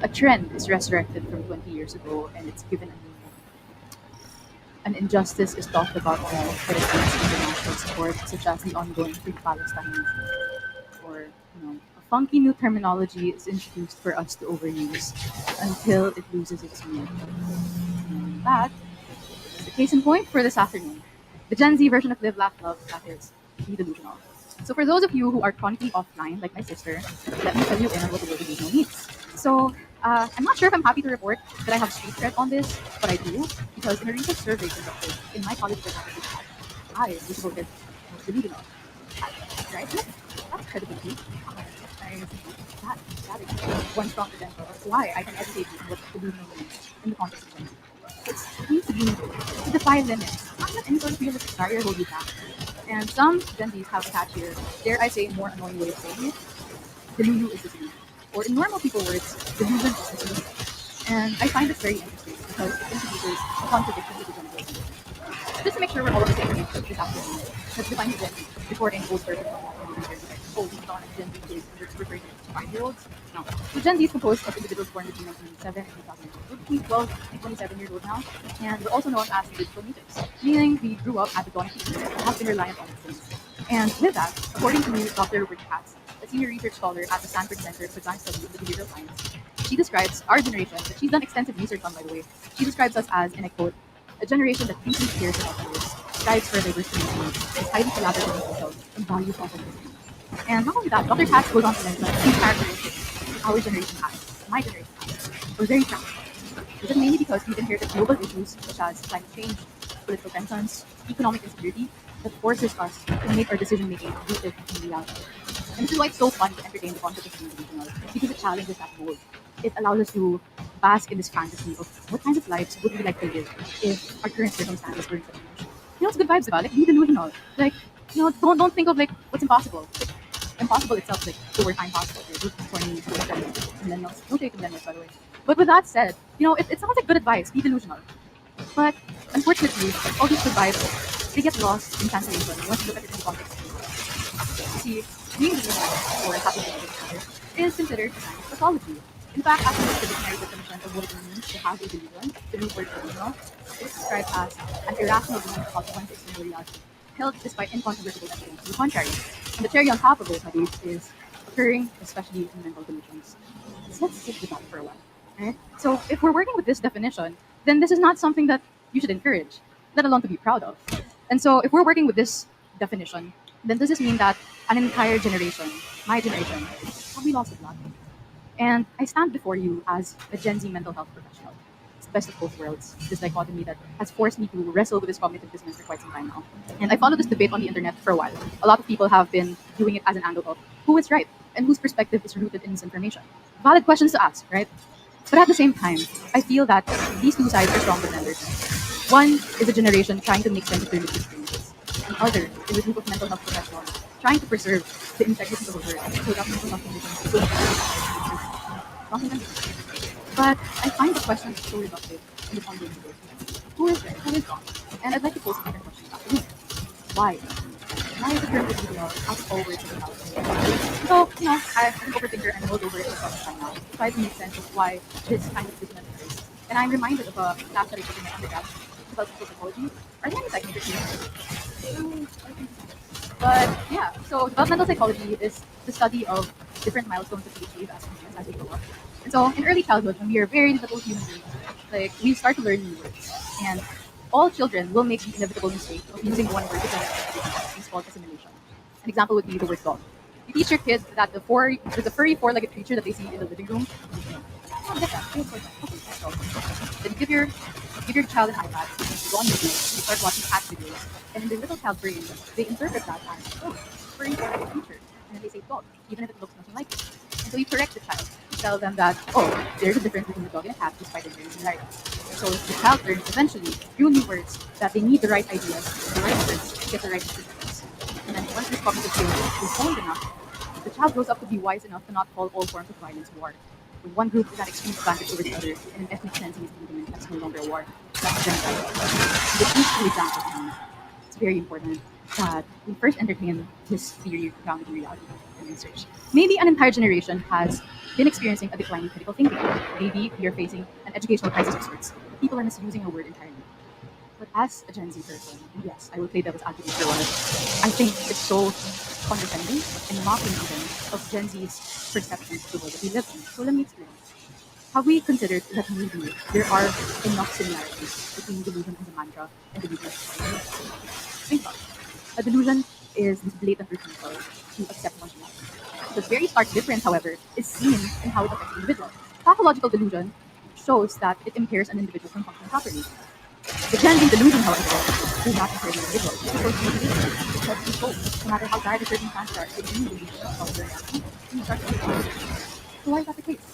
a trend is resurrected from 20 years ago and it's given a new name. An injustice is talked about more, but it gains international support, such as the ongoing Free Palestine movement. Or, a funky new terminology is introduced for us to overuse until it loses its meaning. And that is the case in point for this afternoon. The Gen Z version of Live, Laugh, Love, that is Be Delusional. So for those of you who are chronically offline, like my sister, let me fill you in on what the word delusional means. So I'm not sure if I'm happy to report that I have street cred on this, but I do, because in a recent survey conducted in my college representative chat, I was voted most delusional. Right? That's credibility. That, that is one strong credential of why I can educate you on what delusional means in the context of Gen Z. It means to be to defy limits, not let any sort of realistic barrier hold you back. And some Gen Zs have a catchier, dare I say, more annoying way of saying it. Delulu is disillusion. Or in normal people words, delusion is disillusion. And I find this very interesting because it introduces a contradiction to the Gen Z. Just to make sure we're all on the same page this afternoon, let's define the Gen Z before any old person comes along and says, oh, we thought Gen Z is referring to 5-year-olds. No. So Gen Z is composed of individuals born between 1997 and 2002. We're between 12 and 27 years old now, and we're also known as digital natives, meaning we grew up at the dawn of the internet and have been reliant on it since. And with that, according to Dr. Robert Katz, a senior research scholar at the Stanford Center for Advanced Studies of Behavioral Science, she describes our generation, that she's done extensive research on, by the way. She describes us as, and I quote, a generation that deeply cares about others, strives for diversity and change, is highly collaborative and social, and values authenticity. And not only that, Dr. Katz goes on to mention key characteristics our generation has, my generation has. We're very practical. This is mainly because we've inherited global issues such as climate change, political tensions, economic insecurity, that forces us to make our decision making rooted in reality. And this is why it's so fun to entertain the concept of being delusional, because it challenges that mold. It allows us to bask in this fantasy of what kinds of lives would we like to live if our current circumstances weren't such. It's good vibes about like be delusional. Like, don't think of like what's impossible. Like, impossible itself, like the word I'm possible. Like, for me, millennials. Don't take millennials, by the way. But with that said, it sounds like good advice. Be delusional. But unfortunately, all these good vibes, they get lost in translation once you look at it in context. See, being delusional or happy is considered a kind of pathology. In fact, after the dictionary definition of what it means to have a delusion, the root word delusional, it is described as an irrational belief about one's external reality, held despite incontrovertible evidence to the contrary. And the cherry on top of it, my dudes, is occurring especially in mental delusions. So let's sit with that for a while. Right? So if we're working with this definition, then this is not something that you should encourage, let alone to be proud of. And so if we're working with this definition, then does this mean that an entire generation, my generation, have we lost the plot? And I stand before you as a Gen Z mental health professional. It's the best of both worlds, this dichotomy that has forced me to wrestle with this cognitive dissonance for quite some time now. And I followed this debate on the internet for a while. A lot of people have been doing it as an angle of who is right and whose perspective is rooted in misinformation. Valid questions to ask, right? But at the same time, I feel that these two sides are stronger than others. One is a generation trying to make sense of their lived experiences. The other is a group of mental health professionals trying to preserve the integrity of the word so that mental health conditions don't but I find the question so reductive in this ongoing debate. Who is right? Who is wrong? And I'd like to pose a different question back to you. Why? Why is the term delusional out of all words in the house? So, I've been overthinker and rolled over it for some time now, try to make sense of why this kind of dissonance occurs. And I'm reminded of a class that I took in my undergrad about social psychology. Are there any psychology here? But yeah, so developmental psychology is the study of different milestones that we achieve as humans as we grow up. And so in early childhood, when we are very little human beings, like we start to learn new words. And all children will make the inevitable mistake of using one word to generate it's called assimilation. An example would be the word dog. You teach your kids that the furry four-legged creature that they see in the living room. Oh, get that. Okay, that's dog. Then give your child an iPad, you go on YouTube, you start watching cat videos, and in their little child brain, they interpret that as, furry four-legged creature. And then they say dog, even if it looks nothing like it. And so you correct the child. You tell them that, there's a difference between a dog and a cat despite the very similarity. So the child learns eventually through new words that they need the right ideas, the right words to get the right decisions. And then once this cognitive field is honed enough, the child grows up to be wise enough to not call all forms of violence war. When one group is at extreme advantage over the other, and an ethnic cleansing is being that's no longer a war. That's genocide. With these two examples, it's very important that we first entertain this theory grounded in reality and research. Maybe an entire generation has been experiencing a decline in critical thinking. Maybe we are facing an educational crisis of sorts. People are misusing a word entirely. But as a Gen Z person, yes, I will play devil's advocate for a while. I think it's so condescending and mocking even of Gen Z's perceptions of the world that we live in. So let me explain. Have we considered that maybe there are enough similarities between delusion as a mantra and delusion as a science? Think about it. A delusion is this blatant refusal to accept one's reality. The very stark difference, however, is seen in how it affects the individual. Pathological delusion shows that it impairs an individual from functioning properly. The Gen Z delusion, however, does not impair the individual. It supports the individual. It helps you cope. No matter how dire the circumstances are, it you believe of your reality, and you start to live. So why is that the case?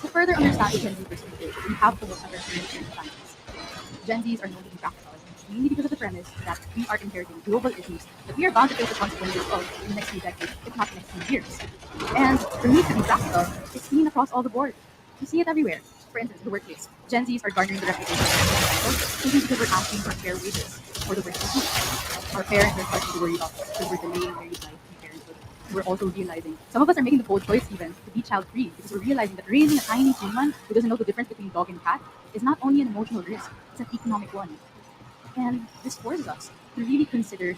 To further understand the Gen Z perspective, we have to look at their circumstances. Gen Zs are known to be practical, mainly because of the premise that we are inheriting global issues that we are bound to face the consequences of in the next few decades, if not the next few years. And the need to be practical is seen across all the board. You see it everywhere. For instance, the workplace. Gen Zs are garnering the reputation of simply because we're asking for fair wages for the work we do. Our parents are starting to worry about because we're delaying married life and parenthood. We're also realizing some of us are making the bold choice even to be child free because we're realizing that raising a tiny human who doesn't know the difference between dog and cat is not only an emotional risk, it's an economic one. And this forces us to really consider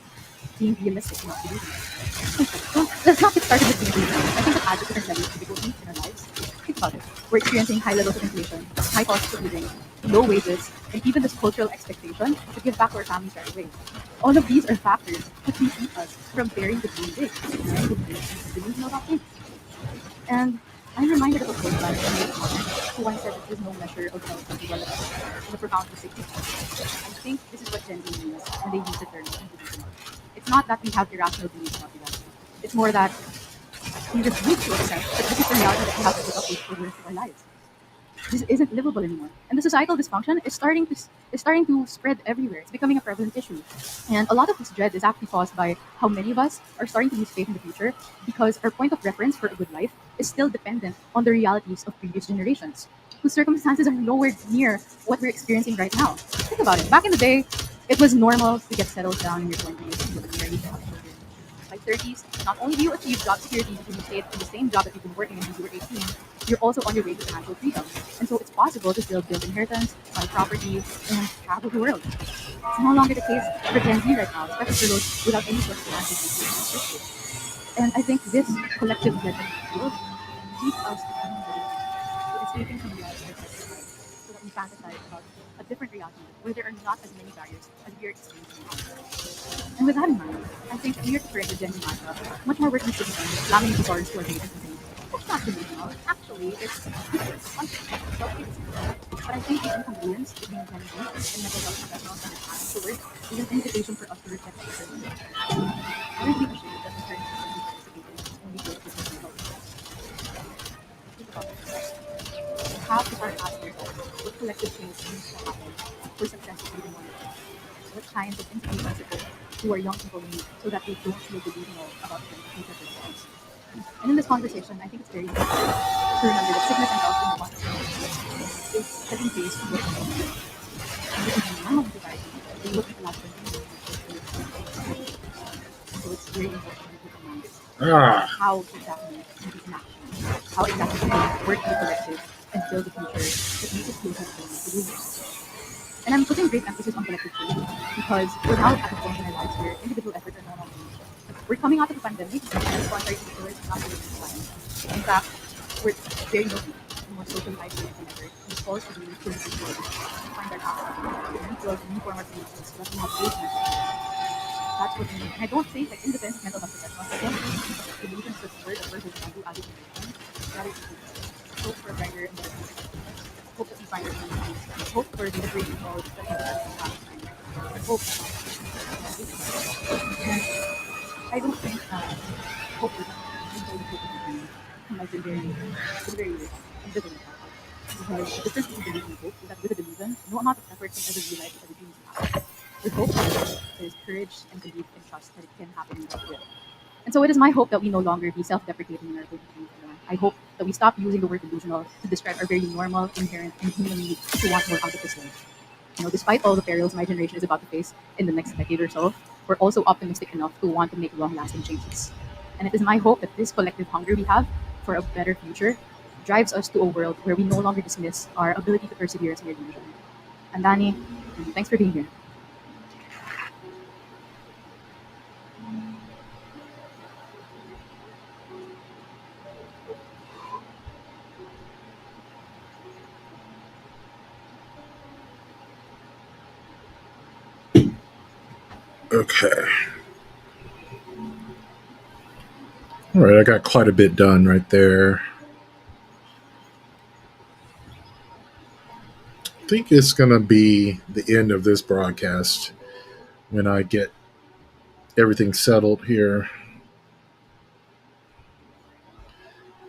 being realistic, not delusional. Let's not get started with being delusional. I think that adds a different level of difficulty in our lives. Think about it. We're experiencing high levels of inflation, high costs of living, low wages, and even this cultural expectation to give back to our families right away. All of these are factors that keep us from bearing the dream big, and delusional about things. And I'm reminded of a quote by who once said that there's no measure of health as well as the profound mistake. I think this is what Gen Z means when they use the term delusional. It's not that we have irrational beliefs about reality. It's more that We refuse to accept that this is the reality that we have to put up with for the rest of our lives. This isn't livable anymore. And the societal dysfunction is starting to spread everywhere. It's becoming a prevalent issue. And a lot of this dread is actually caused by how many of us are starting to lose faith in the future because our point of reference for a good life is still dependent on the realities of previous generations, whose circumstances are nowhere near what we're experiencing right now. Think about it. Back in the day, it was normal to get settled down in your 20s, to get married, to have children. By 30s, not only do you achieve job security because you stayed in the same job that you've been working in since you were 18, you're also on your way to financial freedom. And so it's possible to still build inheritance, buy property, and travel the world. It's no longer the case for Gen Z right now, especially for those without any sort of financial resources. And I think this collective blend that we feel leads us to being ready, to escaping from reality of our lives, so that we fantasize about a different reality where there are not as many barriers as we are experiencing now. And with that in mind, I think we are to correct the Gen Z mantra. Much more work needs to be done with slamming the doors to our base and saying, that's not delusional. Actually, it's but I think the inconvenience between Gen Z and mental health professionals and their time to work is an invitation for us to reflect on the person. Aren't we ashamed that the current system we participate in only goes to mental health? Think about this. We have to start asking ourselves what collective change needs to happen for success to be more likely. What kinds of institutions do our young people need so that they don't feel delusional about the future of themselves. And in this conversation, I think it's very important to remember that sickness and health in the context is setting pace for what we need. And this is normal in society. We look at the last 20 years. So it's very important to keep in mind how exactly can be in action, how exactly can we work in the collective and build a future that makes us closer to the losers. And I'm putting great emphasis on collective change because we're now at the point in our lives where individual efforts are no longer enough. We're coming out of the pandemic and contrary to the pillars not doing this time. In fact, we're very lonely and more socially isolated than ever. And it's forced to be to find our path, rebuild, reform our communities so that we have great mental health. That's what we need. And I don't think, like, in defense of mental health professionals, I don't think delusions is the word that we're holding on to as a generation. Rather, it's hope for a brighter and better future. Hope that we find our communities. Hope for the liberating cause that we have in past time. Hope. And I don't think hope is hope is like very ambivalent. Because the difference between delusion and hope is that with a delusion, no amount of effort can ever realize what a dream is about. With hope, there's courage and belief and trust that it can happen in that way. And so it is my hope that we no longer be self-deprecating in our hope dreams anymore. I hope that we stop using the word delusional to describe our very normal, inherent, and human need to want more out of this life. Despite all the perils my generation is about to face in the next decade or so, we're also optimistic enough to want to make long-lasting changes. And it is my hope that this collective hunger we have for a better future drives us to a world where we no longer dismiss our ability to persevere as mere illusion. And Danny, thanks for being here. Okay. All right, I got quite a bit done right there. I think it's going to be the end of this broadcast when I get everything settled here.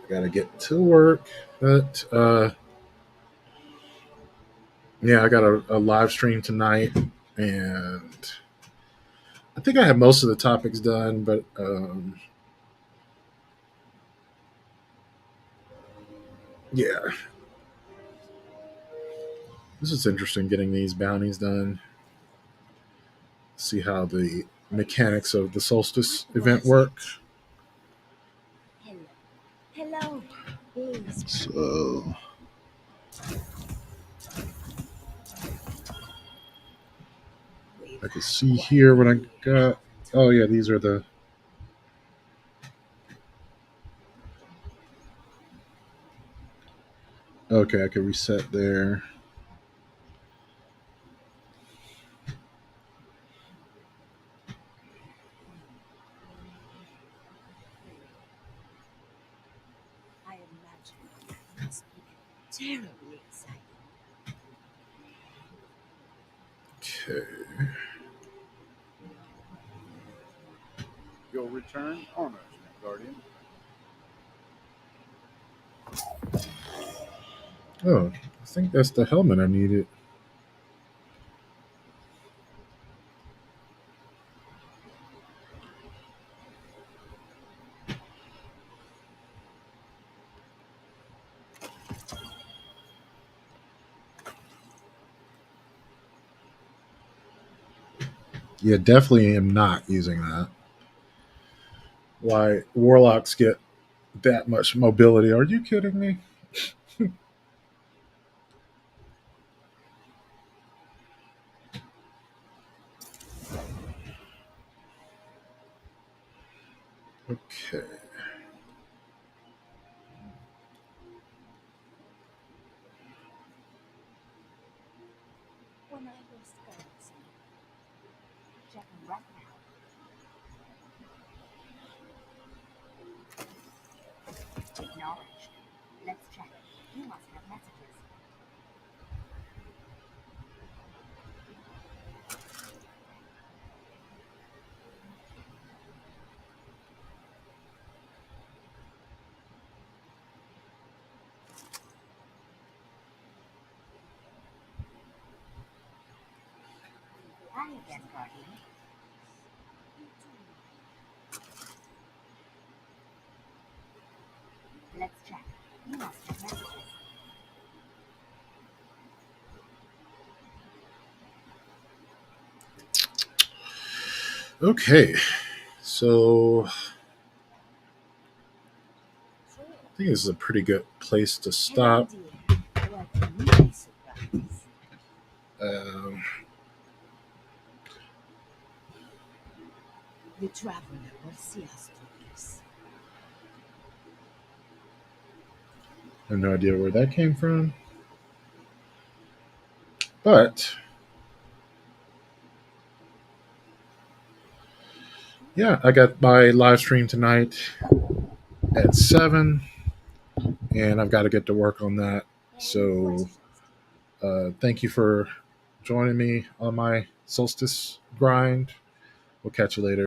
I got to get to work, but yeah, I got a live stream tonight, and I think I have most of the topics done, but yeah, this is interesting getting these bounties done. See how the mechanics of the Solstice event work. Hello. Yes. So I can see here what I got. Oh yeah, these are the. Okay, I can reset there. I imagine it must be terribly exciting. Okay. Your return honors me, Guardian. Oh, I think that's the helmet I needed. Yeah, definitely am not using that. Why warlocks get that much mobility? Are you kidding me? Okay. When I was currency, checking right now. Acknowledged. Let's check. You must have messages. I again, Guardian. Let's check. You must have messages. Okay. So I think this is a pretty good place to Hello, stop. dear. What a nice surprise. Um, The traveler will see us through this. I have no idea where that came from, but yeah, I got my live stream tonight at 7, and I've got to get to work on that. Any So questions? thank you for joining me on my solstice grind. We'll catch you later.